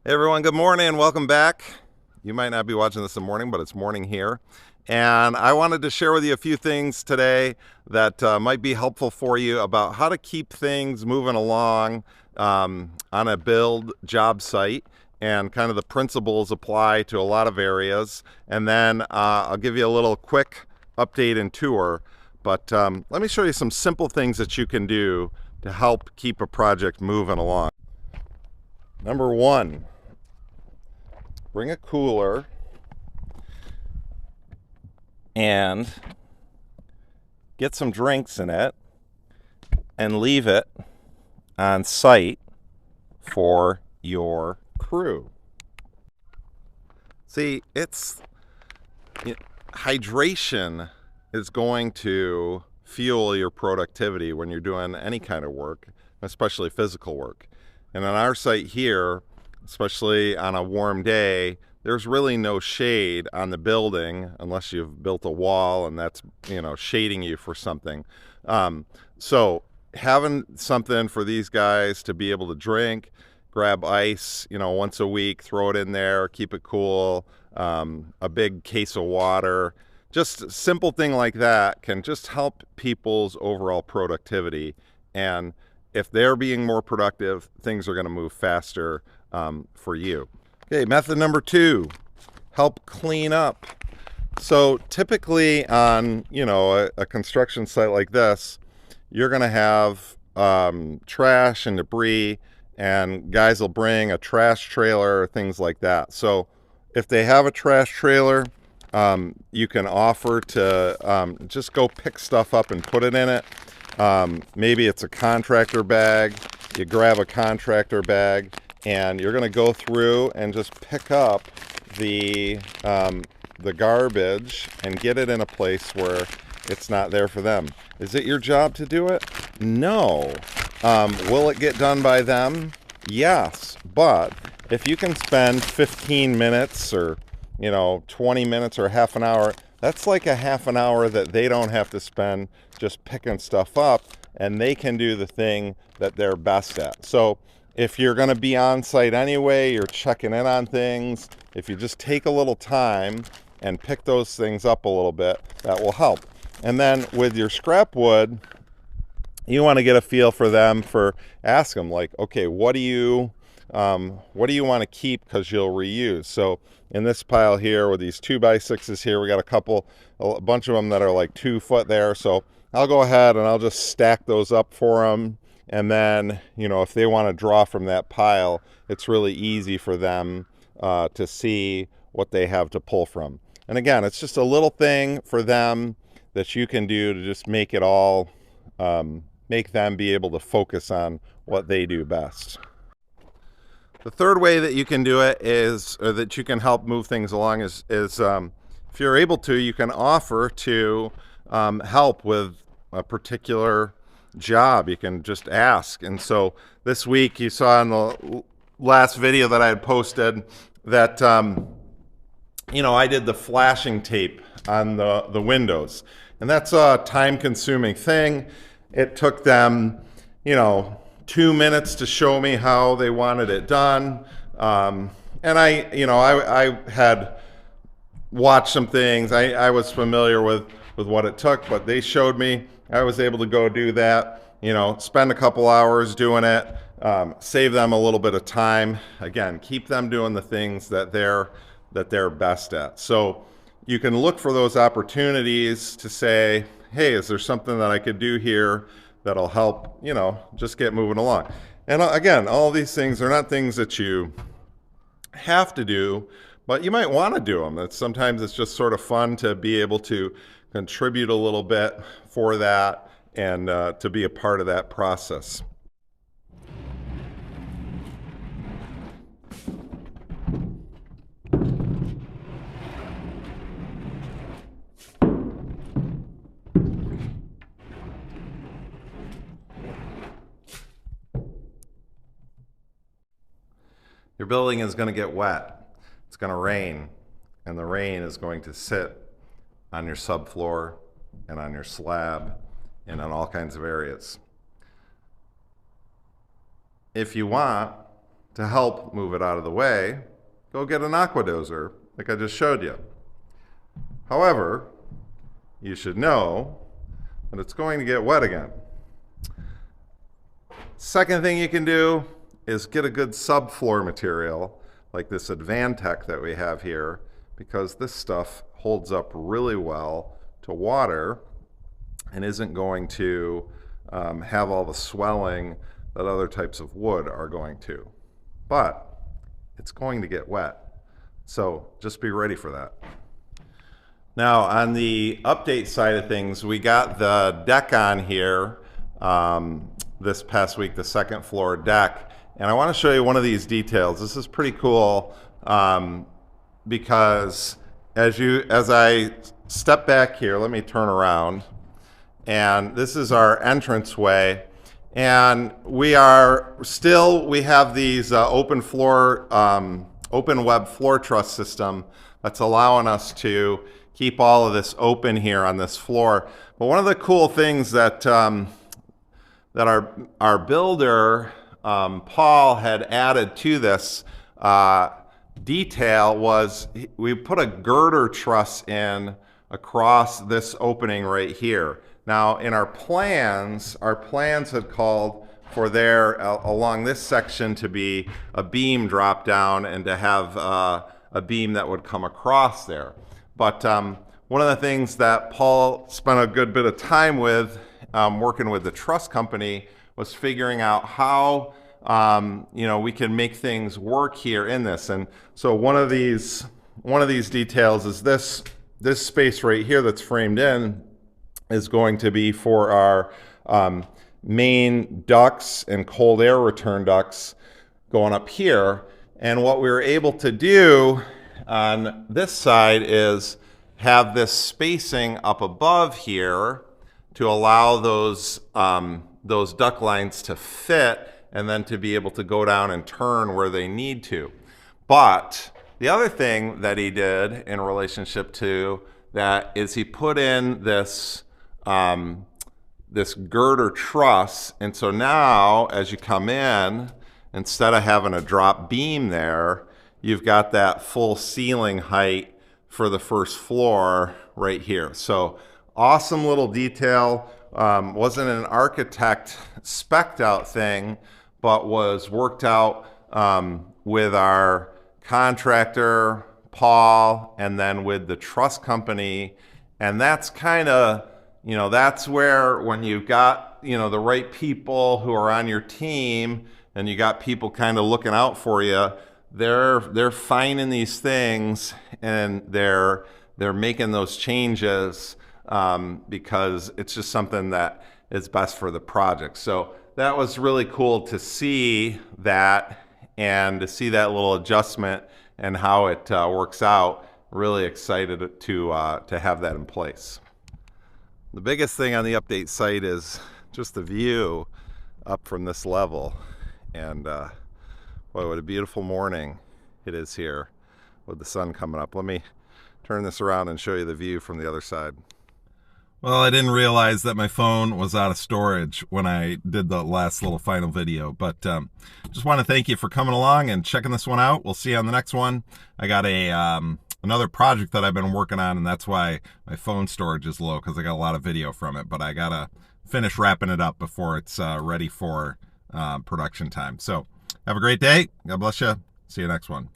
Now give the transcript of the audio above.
Hey everyone, good morning. Welcome back. You might not be watching this in the morning, but it's morning here. And I wanted to share with you a few things today that might be helpful for you about how to keep things moving along on a build job site, and kind of the principles apply to a lot of areas. And then I'll give you a little quick update and tour. But let me show you some simple things that you can do to help keep a project moving along. Number one, bring a cooler and get some drinks in it and leave it on site for your crew. See, hydration is going to fuel your productivity when you're doing any kind of work, especially physical work. And on our site here, especially on a warm day, there's really no shade on the building unless you've built a wall and that's, shading you for something. So having something for these guys to be able to drink, grab ice, once a week, throw it in there, keep it cool, a big case of water, just a simple thing like that can just help people's overall productivity. And if they're being more productive, things are going to move faster for you. Okay, method number two, help clean up. So typically on, a construction site like this, you're going to have trash and debris, and guys will bring a trash trailer or things like that. So if they have a trash trailer, you can offer to just go pick stuff up and put it in it. Maybe it's a contractor bag. You grab a contractor bag and you're going to go through and just pick up the garbage and get it in a place where it's not there for them. Is it your job to do it? No. Will it get done by them? Yes. But if you can spend 15 minutes or 20 minutes or half an hour, that's like a half an hour that they don't have to spend just picking stuff up, and they can do the thing that they're best at. So if you're going to be on site anyway, you're checking in on things, if you just take a little time and pick those things up a little bit, that will help. And then with your scrap wood, you want to get a feel for them, ask them like, okay, what do you want to keep because you'll reuse? So in this pile here with these 2x6s here, we got a bunch of them that are like 2 foot there. So I'll go ahead and I'll just stack those up for them. And then, if they want to draw from that pile, it's really easy for them to see what they have to pull from. And again, it's just a little thing for them that you can do to just make it all, make them be able to focus on what they do best. The third way that you can do it or that you can help move things along is if you're able to, you can offer to help with a particular job. You can just ask. And so this week you saw in the last video that I had posted that I did the flashing tape on the windows, and that's a time-consuming thing. It took them 2 minutes to show me how they wanted it done, and I had watched some things. I was familiar with what it took, but they showed me. I was able to go do that, spend a couple hours doing it, save them a little bit of time. Again, keep them doing the things that they're best at. So you can look for those opportunities to say, hey, is there something that I could do here that'll help, just get moving along? And again, all these things are not things that you have to do, but you might want to do them. Sometimes it's just sort of fun to be able to contribute a little bit for that and to be a part of that process. Your building is going to get wet. It's going to rain, and the rain is going to sit on your subfloor and on your slab and on all kinds of areas. If you want, to help move it out of the way, go get an aqua dozer like I just showed you. However, you should know that it's going to get wet again. Second thing you can do is get a good subfloor material like this Advantech that we have here, because this stuff holds up really well to water and isn't going to have all the swelling that other types of wood are going to. But it's going to get wet, so just be ready for that. Now, on the update side of things, we got the deck on here this past week, the second floor deck. And I want to show you one of these details. This is pretty cool because as I step back here, let me turn around. And this is our entranceway. And we have these open web floor truss system that's allowing us to keep all of this open here on this floor. But one of the cool things that that our builder Paul had added to this detail was we put a girder truss in across this opening right here. Now in our plans had called for there along this section to be a beam drop down and to have a beam that would come across there. But one of the things that Paul spent a good bit of time with working with the truss company was figuring out how we can make things work here in this. And so one of these details is this space right here that's framed in is going to be for our main ducts and cold air return ducts going up here. And what we were able to do on this side is have this spacing up above here to allow those duct lines to fit and then to be able to go down and turn where they need to. But the other thing that he did in relationship to that is he put in this this girder truss, and so now as you come in, instead of having a drop beam there, you've got that full ceiling height for the first floor right here. So awesome little detail. Wasn't an architect spec'd out thing, but was worked out with our contractor, Paul, and then with the truss company. And that's kind of, that's where when you've got, the right people who are on your team and you got people kind of looking out for you, they're finding these things and they're making those changes because it's just something that is best for the project. So that was really cool to see that and to see that little adjustment and how it works out. Really excited to have that in place. The biggest thing on the update site is just the view up from this level. And boy, what a beautiful morning it is here with the sun coming up. Let me turn this around and show you the view from the other side. Well, I didn't realize that my phone was out of storage when I did the last little final video, but just want to thank you for coming along and checking this one out. We'll see you on the next one. I got another project that I've been working on, and that's why my phone storage is low, because I got a lot of video from it, but I gotta finish wrapping it up before it's ready for production time. So have a great day. God bless you. See you next one.